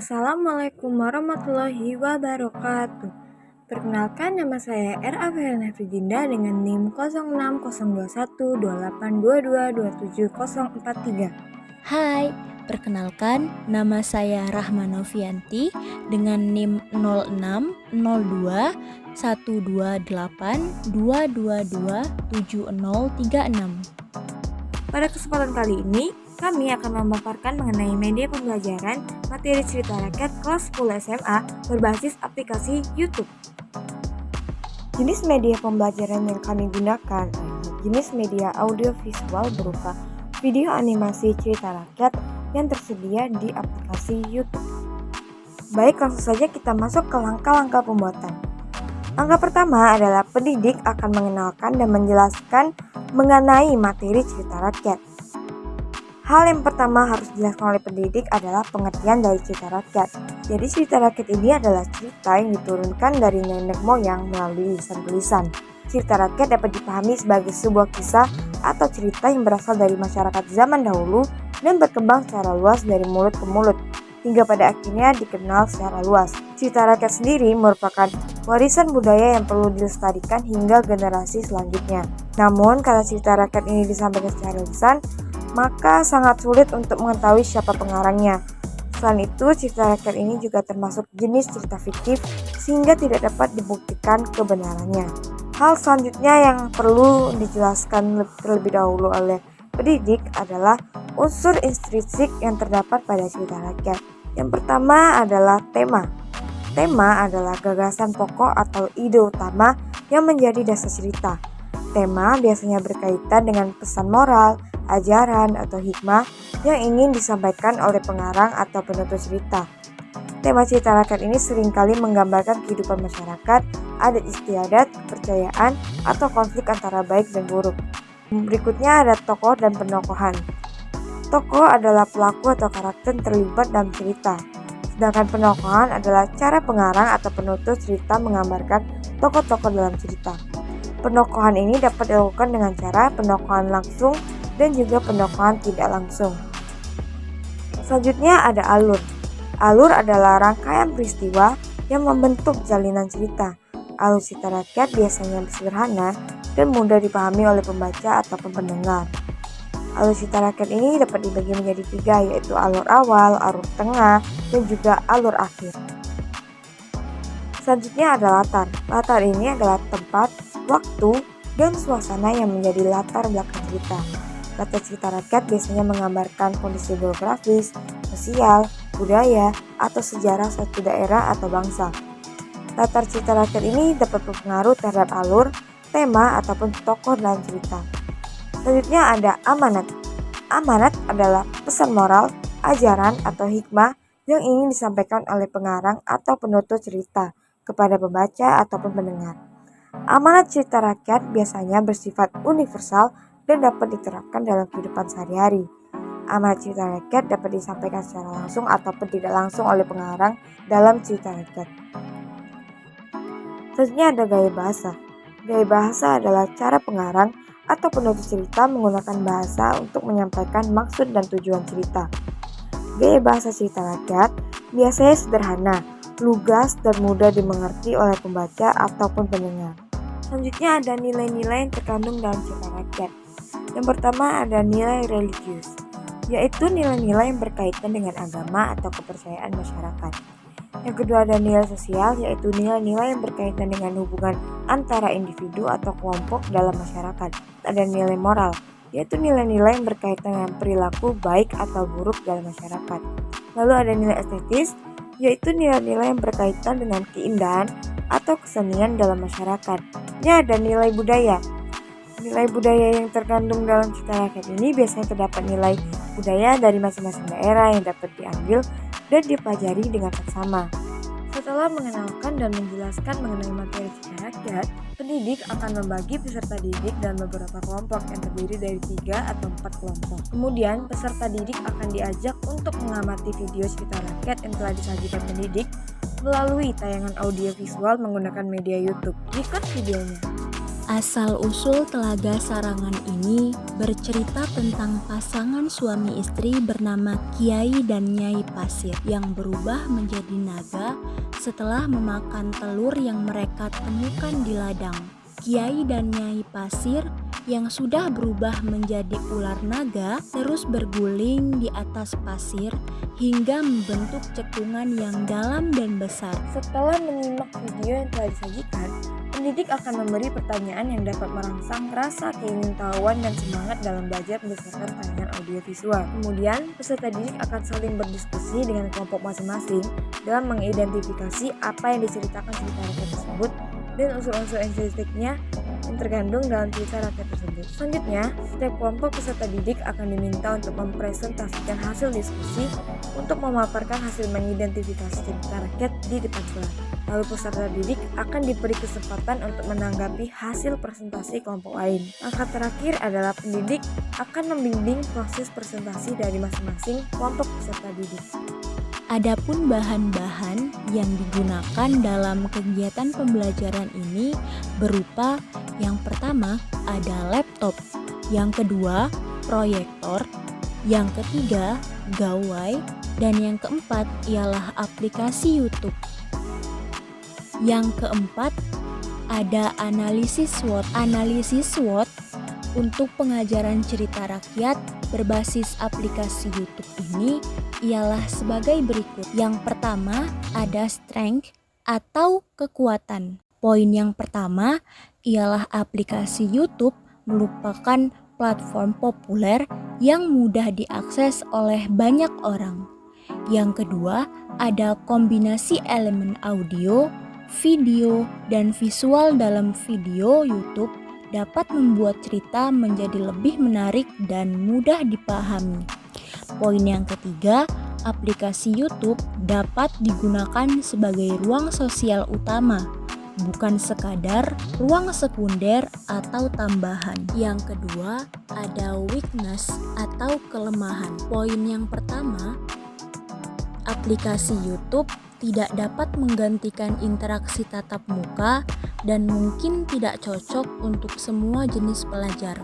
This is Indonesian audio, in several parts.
Assalamualaikum warahmatullahi wabarakatuh. Perkenalkan, nama saya R.A. Fehrina Fridinda dengan NIM 060212222743. Hai, perkenalkan nama saya Rahma Novianti dengan NIM 06021228222736. Pada kesempatan kali ini, kami akan memaparkan mengenai media pembelajaran materi cerita rakyat kelas 10 SMA berbasis aplikasi YouTube. Jenis media pembelajaran yang kami gunakan adalah jenis media audiovisual berupa video animasi cerita rakyat yang tersedia di aplikasi YouTube. Baik, langsung saja kita masuk ke langkah-langkah pembuatan. Langkah pertama adalah pendidik akan mengenalkan dan menjelaskan mengenai materi cerita rakyat. Hal yang pertama harus dijelaskan oleh pendidik adalah pengertian dari cerita rakyat. Jadi cerita rakyat ini adalah cerita yang diturunkan dari nenek moyang melalui lisan tulisan. Cerita rakyat dapat dipahami sebagai sebuah kisah atau cerita yang berasal dari masyarakat zaman dahulu dan berkembang secara luas dari mulut ke mulut, hingga pada akhirnya dikenal secara luas. Cerita rakyat sendiri merupakan warisan budaya yang perlu dilestarikan hingga generasi selanjutnya. Namun, karena cerita rakyat ini disampaikan secara lisan, maka sangat sulit untuk mengetahui siapa pengarangnya. Selain itu, cerita rakyat ini juga termasuk jenis cerita fiktif sehingga tidak dapat dibuktikan kebenarannya. Hal selanjutnya yang perlu dijelaskan terlebih dahulu oleh pendidik adalah unsur intrinsik yang terdapat pada cerita rakyat. Yang pertama adalah tema. Tema adalah gagasan pokok atau ide utama yang menjadi dasar cerita. Tema biasanya berkaitan dengan pesan moral, ajaran, atau hikmah yang ingin disampaikan oleh pengarang atau penutur cerita. Tema cerita rakyat ini seringkali menggambarkan kehidupan masyarakat, adat istiadat, kepercayaan, atau konflik antara baik dan buruk. Berikutnya ada tokoh dan penokohan. Tokoh adalah pelaku atau karakter yang terlibat dalam cerita. Sedangkan penokohan adalah cara pengarang atau penutur cerita menggambarkan tokoh-tokoh dalam cerita. Penokohan ini dapat dilakukan dengan cara penokohan langsung dan juga penokohan tidak langsung. Selanjutnya ada alur. Alur adalah rangkaian peristiwa yang membentuk jalinan cerita. Alur cerita rakyat biasanya sederhana dan mudah dipahami oleh pembaca ataupun pendengar. Alur cerita rakyat ini dapat dibagi menjadi 3, yaitu alur awal, alur tengah, dan juga alur akhir. Selanjutnya ada latar. Latar ini adalah tempat, waktu, dan suasana yang menjadi latar belakang cerita. Latar cerita rakyat biasanya menggambarkan kondisi geografis, sosial, budaya, atau sejarah suatu daerah atau bangsa. Latar cerita rakyat ini dapat berpengaruh terhadap alur, tema, ataupun tokoh dalam cerita. Selanjutnya ada amanat. Amanat adalah pesan moral, ajaran, atau hikmah yang ingin disampaikan oleh pengarang atau penutur cerita kepada pembaca ataupun pendengar. Amanat cerita rakyat biasanya bersifat universal dan dapat diterapkan dalam kehidupan sehari-hari. Amanat cerita rakyat dapat disampaikan secara langsung ataupun tidak langsung oleh pengarang dalam cerita rakyat. Selanjutnya ada gaya bahasa. Gaya bahasa adalah cara pengarang atau penutur cerita menggunakan bahasa untuk menyampaikan maksud dan tujuan cerita. Gaya bahasa cerita rakyat biasanya sederhana, lugas, dan mudah dimengerti oleh pembaca ataupun pendengar. Selanjutnya ada nilai-nilai yang terkandung dalam cerita rakyat. Yang pertama ada nilai religius, yaitu nilai-nilai yang berkaitan dengan agama atau kepercayaan masyarakat. Yang kedua ada nilai sosial, yaitu nilai-nilai yang berkaitan dengan hubungan antara individu atau kelompok dalam masyarakat. Ada nilai moral, yaitu nilai-nilai yang berkaitan dengan perilaku baik atau buruk dalam masyarakat. Lalu ada nilai estetis, yaitu nilai-nilai yang berkaitan dengan keindahan atau kesenian dalam masyarakat. Ya, ada nilai budaya. Nilai budaya yang terkandung dalam cerita rakyat ini biasanya terdapat nilai budaya dari masing-masing daerah yang dapat diambil dan dipelajari dengan seksama. Setelah mengenalkan dan menjelaskan mengenai materi cerita rakyat, pendidik akan membagi peserta didik dalam beberapa kelompok yang terdiri dari 3 atau 4 kelompok. Kemudian, peserta didik akan diajak untuk mengamati video cerita rakyat yang telah disajikan pendidik melalui tayangan audio visual menggunakan media YouTube. Berikut videonya. Asal-usul Telaga Sarangan ini bercerita tentang pasangan suami istri bernama Kiai dan Nyai Pasir yang berubah menjadi naga setelah memakan telur yang mereka temukan di ladang. Kiai dan Nyai Pasir yang sudah berubah menjadi ular naga terus berguling di atas pasir hingga membentuk cekungan yang dalam dan besar. Setelah menyimak video yang telah disajikan, pendidik akan memberi pertanyaan yang dapat merangsang rasa keingintahuan dan semangat dalam belajar berdasarkan tayangan audiovisual. Kemudian, peserta didik akan saling berdiskusi dengan kelompok masing-masing dalam mengidentifikasi apa yang diceritakan cerita rakyat tersebut dan unsur-unsur estetiknya yang terkandung dalam cerita rakyat tersebut. Selanjutnya, setiap kelompok peserta didik akan diminta untuk mempresentasikan hasil diskusi untuk memaparkan hasil mengidentifikasi cerita rakyat di depan kelas. Lalu peserta didik akan diberi kesempatan untuk menanggapi hasil presentasi kelompok lain. Langkah terakhir adalah pendidik akan membimbing proses presentasi dari masing-masing kelompok peserta didik. Adapun bahan-bahan yang digunakan dalam kegiatan pembelajaran ini berupa yang pertama ada laptop, yang kedua proyektor, yang ketiga gawai, dan yang keempat ialah aplikasi YouTube. Yang keempat ada analisis SWOT. Analisis SWOT untuk pengajaran cerita rakyat berbasis aplikasi YouTube ini ialah sebagai berikut. Yang pertama ada strength atau kekuatan. Poin yang pertama ialah aplikasi YouTube merupakan platform populer yang mudah diakses oleh banyak orang. Yang kedua ada kombinasi elemen audio, video, dan visual dalam video YouTube dapat membuat cerita menjadi lebih menarik dan mudah dipahami. Poin yang ketiga, aplikasi YouTube dapat digunakan sebagai ruang sosial utama, bukan sekadar ruang sekunder atau tambahan. Yang kedua, ada weakness atau kelemahan. Poin yang pertama, aplikasi YouTube tidak dapat menggantikan interaksi tatap muka dan mungkin tidak cocok untuk semua jenis pelajar.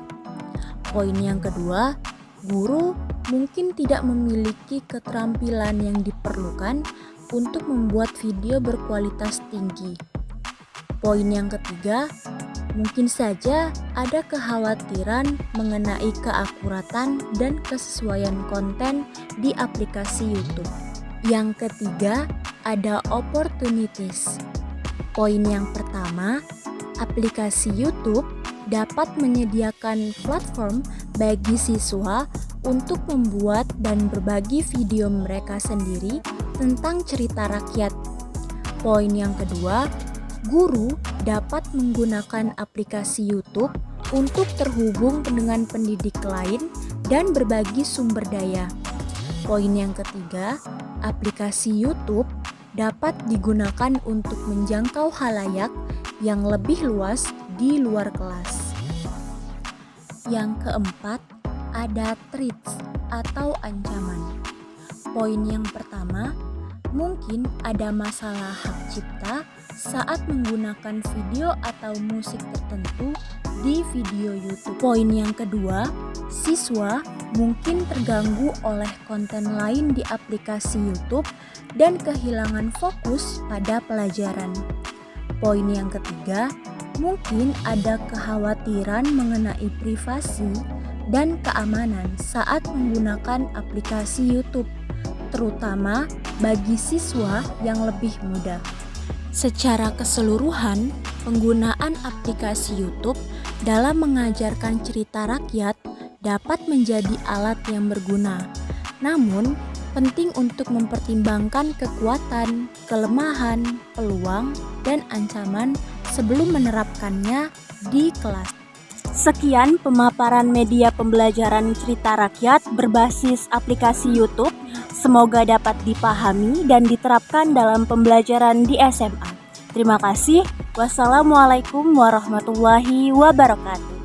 Poin yang kedua, guru mungkin tidak memiliki keterampilan yang diperlukan untuk membuat video berkualitas tinggi. Poin yang ketiga, mungkin saja ada kekhawatiran mengenai keakuratan dan kesesuaian konten di aplikasi YouTube. Yang ketiga, ada opportunities. Poin yang pertama, aplikasi YouTube dapat menyediakan platform bagi siswa untuk membuat dan berbagi video mereka sendiri tentang cerita rakyat. Poin yang kedua, guru dapat menggunakan aplikasi YouTube untuk terhubung dengan pendidik lain dan berbagi sumber daya. Poin yang ketiga, aplikasi YouTube dapat digunakan untuk menjangkau khalayak yang lebih luas di luar kelas. Yang keempat, ada threats atau ancaman. Poin yang pertama, mungkin ada masalah hak cipta saat menggunakan video atau musik tertentu di video YouTube. Poin yang kedua, siswa mungkin terganggu oleh konten lain di aplikasi YouTube dan kehilangan fokus pada pelajaran. Poin yang ketiga, mungkin ada kekhawatiran mengenai privasi dan keamanan saat menggunakan aplikasi YouTube, terutama bagi siswa yang lebih muda. Secara keseluruhan, penggunaan aplikasi YouTube dalam mengajarkan cerita rakyat dapat menjadi alat yang berguna. Namun, penting untuk mempertimbangkan kekuatan, kelemahan, peluang, dan ancaman sebelum menerapkannya di kelas. Sekian pemaparan media pembelajaran cerita rakyat berbasis aplikasi YouTube. Semoga dapat dipahami dan diterapkan dalam pembelajaran di SMA. Terima kasih. Wassalamualaikum warahmatullahi wabarakatuh.